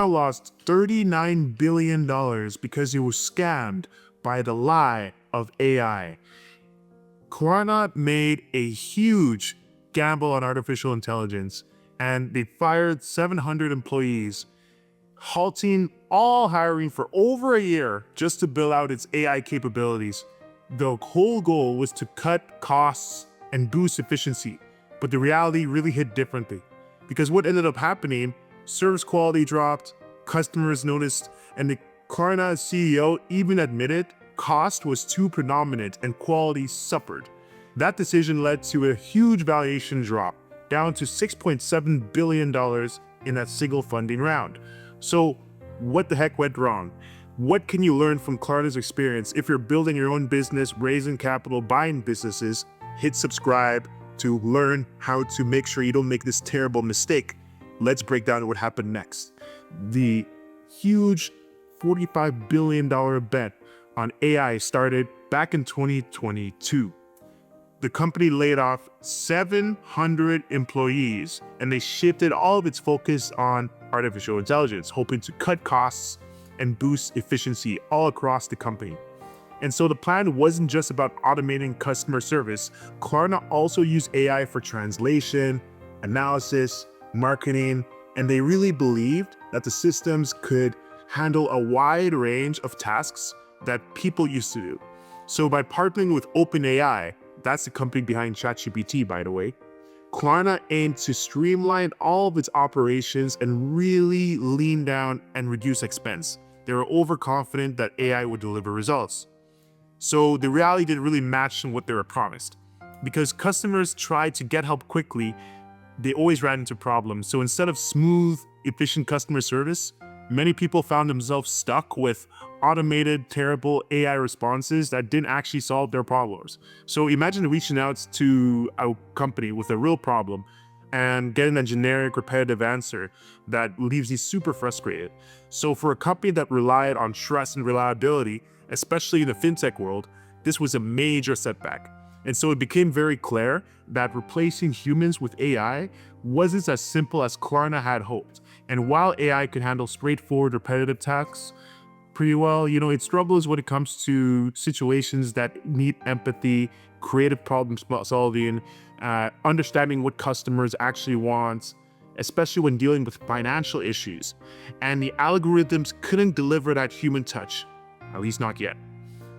lost $39 billion because it was scammed by the lie of AI. Klarna made a huge gamble on artificial intelligence, and they fired 700 employees, halting all hiring for over a year just to build out its AI capabilities. The whole goal was to cut costs and boost efficiency, but the reality really hit differently. Because what ended up happening, service quality dropped, customers noticed, and the Klarna CEO even admitted cost was too predominant and quality suffered. That decision led to a huge valuation drop, down to $6.7 billion in that single funding round. So what the heck went wrong? What can you learn from Klarna's experience if you're building your own business, raising capital, buying businesses? Hit subscribe to learn how to make sure you don't make this terrible mistake. Let's break down what happened next. The huge $45 billion bet on AI started back in 2022. The company laid off 700 employees, and they shifted all of its focus on artificial intelligence, hoping to cut costs and boost efficiency all across the company. And so the plan wasn't just about automating customer service. Klarna also used AI for translation, analysis, marketing, and they really believed that the systems could handle a wide range of tasks that people used to do. So by partnering with OpenAI, that's the company behind ChatGPT, by the way, Klarna aimed to streamline all of its operations and really lean down and reduce expense. They were overconfident that AI would deliver results. So the reality didn't really match what they were promised. Because customers tried to get help quickly, they always ran into problems. So instead of smooth, efficient customer service, many people found themselves stuck with automated, terrible AI responses that didn't actually solve their problems. So imagine reaching out to a company with a real problem and getting a generic, repetitive answer that leaves you super frustrated. So for a company that relied on trust and reliability, especially in the fintech world, this was a major setback. And so it became very clear that replacing humans with AI wasn't as simple as Klarna had hoped. And while AI could handle straightforward, repetitive tasks pretty well, it struggles when it comes to situations that need empathy, creative problem solving, understanding what customers actually want, especially when dealing with financial issues. And the algorithms couldn't deliver that human touch, at least not yet.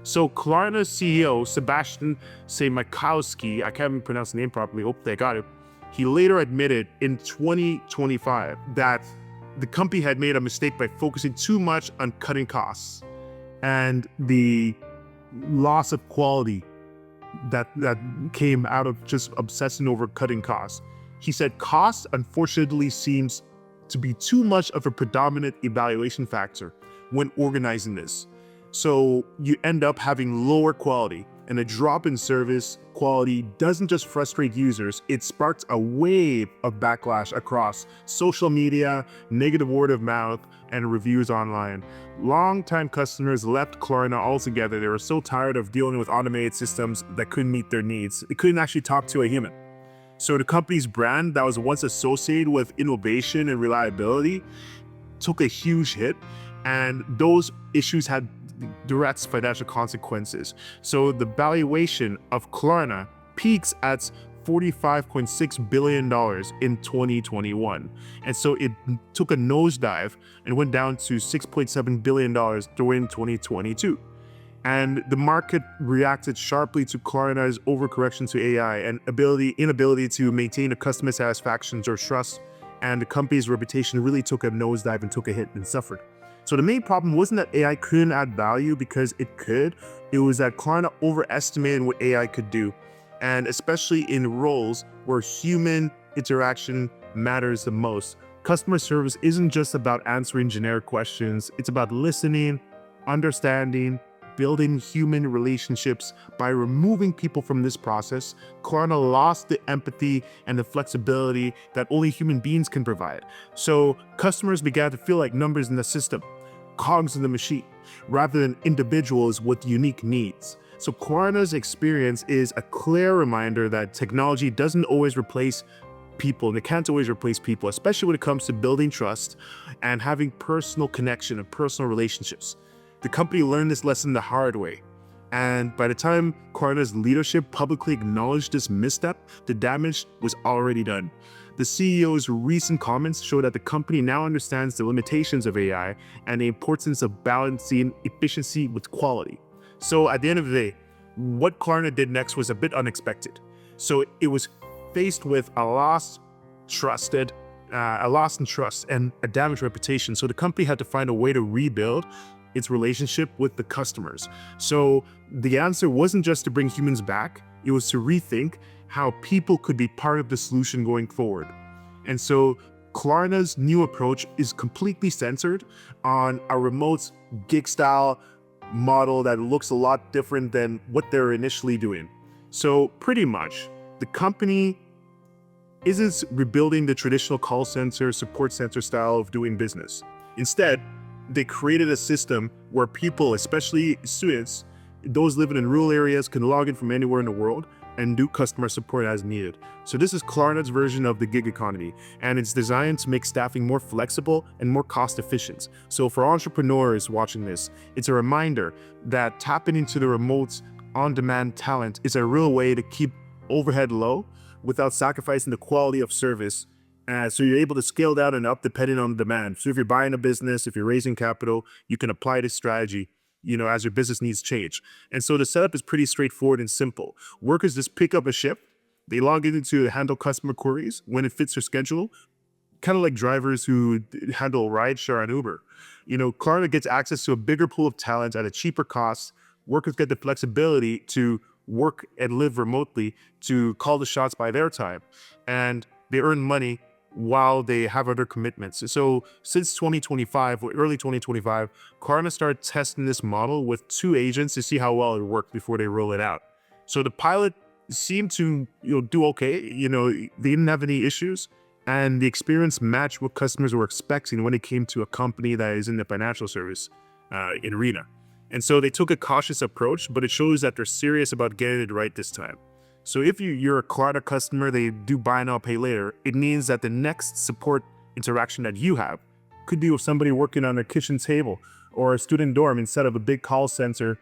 So Klarna's CEO, Sebastian Siemiatkowski, I can't even pronounce the name properly, hopefully I got it, he later admitted in 2025 that the company had made a mistake by focusing too much on cutting costs and the loss of quality that came out of just obsessing over cutting costs. He said cost, unfortunately, seems to be too much of a predominant evaluation factor when organizing this. So you end up having lower quality, and a drop in service quality doesn't just frustrate users, it sparks a wave of backlash across social media, negative word of mouth, and reviews online. Longtime customers left Klarna altogether. They were so tired of dealing with automated systems that couldn't meet their needs. They couldn't actually talk to a human. So the company's brand that was once associated with innovation and reliability took a huge hit, and those issues had direct financial consequences. So the valuation of Klarna peaks at $45.6 billion in 2021. And so it took a nosedive and went down to $6.7 billion during 2022. And the market reacted sharply to Klarna's overcorrection to AI and inability to maintain a customer satisfaction or trust. And the company's reputation really took a nosedive and took a hit and suffered. So the main problem wasn't that AI couldn't add value, because it could. It was that Klarna overestimated what AI could do. And especially in roles where human interaction matters the most. Customer service isn't just about answering generic questions. It's about listening, understanding, building human relationships. By removing people from this process, Klarna lost the empathy and the flexibility that only human beings can provide. So customers began to feel like numbers in the system, cogs in the machine, rather than individuals with unique needs. So Klarna's experience is a clear reminder that technology doesn't always replace people, and they can't always replace people, especially when it comes to building trust and having personal connection and personal relationships. The company learned this lesson the hard way. And by the time Klarna's leadership publicly acknowledged this misstep, the damage was already done. The CEO's recent comments show that the company now understands the limitations of AI and the importance of balancing efficiency with quality. So at the end of the day, what Klarna did next was a bit unexpected. So it was faced with a loss in trust and a damaged reputation. So the company had to find a way to rebuild its relationship with the customers. So the answer wasn't just to bring humans back, it was to rethink how people could be part of the solution going forward. And so Klarna's new approach is completely centered on a remote gig style model that looks a lot different than what they're initially doing. So pretty much, the company isn't rebuilding the traditional call center, support center style of doing business. Instead, they created a system where people, especially students, those living in rural areas, can log in from anywhere in the world and do customer support as needed. So this is Klarna's version of the gig economy, and it's designed to make staffing more flexible and more cost efficient. So for entrepreneurs watching this, it's a reminder that tapping into the remote on-demand talent is a real way to keep overhead low without sacrificing the quality of service. So you're able to scale down and up depending on demand. So if you're buying a business, if you're raising capital, you can apply this strategy, as your business needs change. And so the setup is pretty straightforward and simple. Workers just pick up a shift, they log in to handle customer queries when it fits their schedule, kind of like drivers who handle rideshare and Uber. Klarna gets access to a bigger pool of talent at a cheaper cost. Workers get the flexibility to work and live remotely, to call the shots by their time, and they earn money while they have other commitments. So since 2025, or early 2025, Klarna started testing this model with 2 agents to see how well it worked before they roll it out. So the pilot seemed to do okay. They didn't have any issues, and the experience matched what customers were expecting when it came to a company that is in the financial service arena. And so they took a cautious approach, but it shows that they're serious about getting it right this time. So if you're a Klarna customer, they do buy now, pay later, it means that the next support interaction that you have could be with somebody working on a kitchen table or a student dorm instead of a big call center,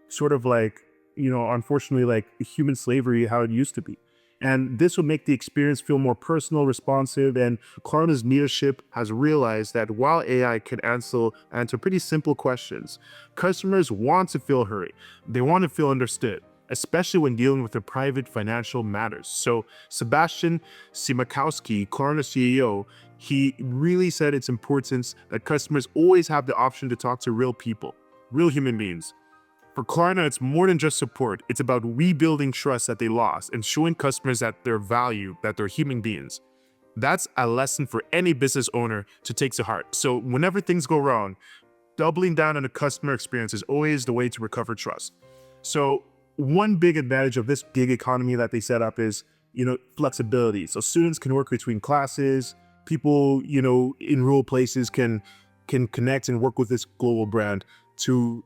sort of like, unfortunately, like human slavery, how it used to be. And this will make the experience feel more personal, responsive, and Klarna's leadership has realized that while AI can answer pretty simple questions, customers want to feel heard. They want to feel understood, especially when dealing with their private financial matters. So Sebastian Simakowski, Klarna CEO, he really said it's important that customers always have the option to talk to real people, real human beings. For Klarna, it's more than just support. It's about rebuilding trust that they lost and showing customers that they're valued, that they're human beings. That's a lesson for any business owner to take to heart. So whenever things go wrong, doubling down on the customer experience is always the way to recover trust. So one big advantage of this gig economy that they set up is, flexibility. So students can work between classes, people, in rural places can connect and work with this global brand to,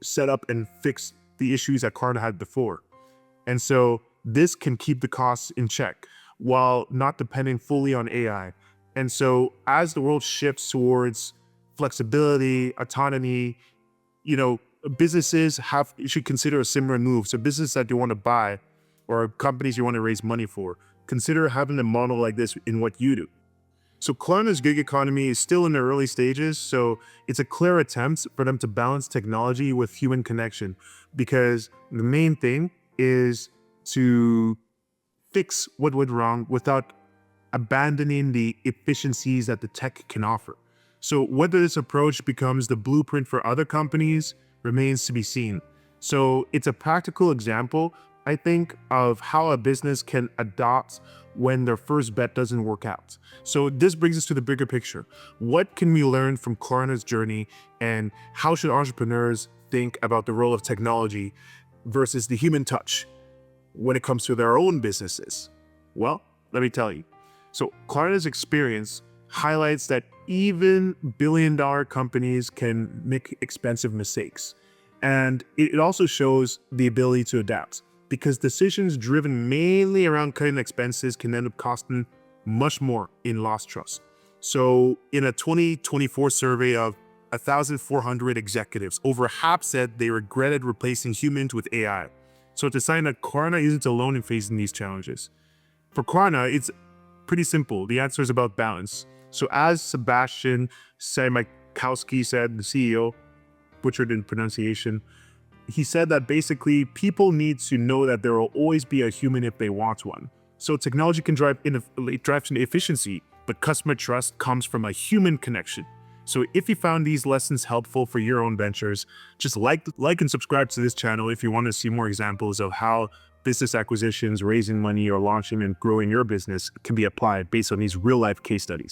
set up and fix the issues that Klarna had before. And so this can keep the costs in check while not depending fully on AI. And so as the world shifts towards flexibility, autonomy, businesses should consider a similar move. So businesses that you want to buy or companies you want to raise money for, consider having a model like this in what you do. So Klarna's gig economy is still in the early stages, so it's a clear attempt for them to balance technology with human connection, because the main thing is to fix what went wrong without abandoning the efficiencies that the tech can offer. So whether this approach becomes the blueprint for other companies remains to be seen. So it's a practical example, I think, of how a business can adopt when their first bet doesn't work out. So this brings us to the bigger picture. What can we learn from Klarna's journey, and how should entrepreneurs think about the role of technology versus the human touch when it comes to their own businesses? Well, let me tell you. So Klarna's experience highlights that even billion-dollar companies can make expensive mistakes. And it also shows the ability to adapt, because decisions driven mainly around cutting expenses can end up costing much more in lost trust. So in a 2024 survey of 1,400 executives, over half said they regretted replacing humans with AI. So it's a sign that Klarna isn't alone in facing these challenges. For Klarna, it's pretty simple. The answer is about balance. So as Sebastian Siemiatkowski said, the CEO, butchered in pronunciation, he said that basically people need to know that there will always be a human if they want one. So technology can drive efficiency, but customer trust comes from a human connection. So if you found these lessons helpful for your own ventures, just like and subscribe to this channel if you want to see more examples of how business acquisitions, raising money, or launching and growing your business can be applied based on these real-life case studies.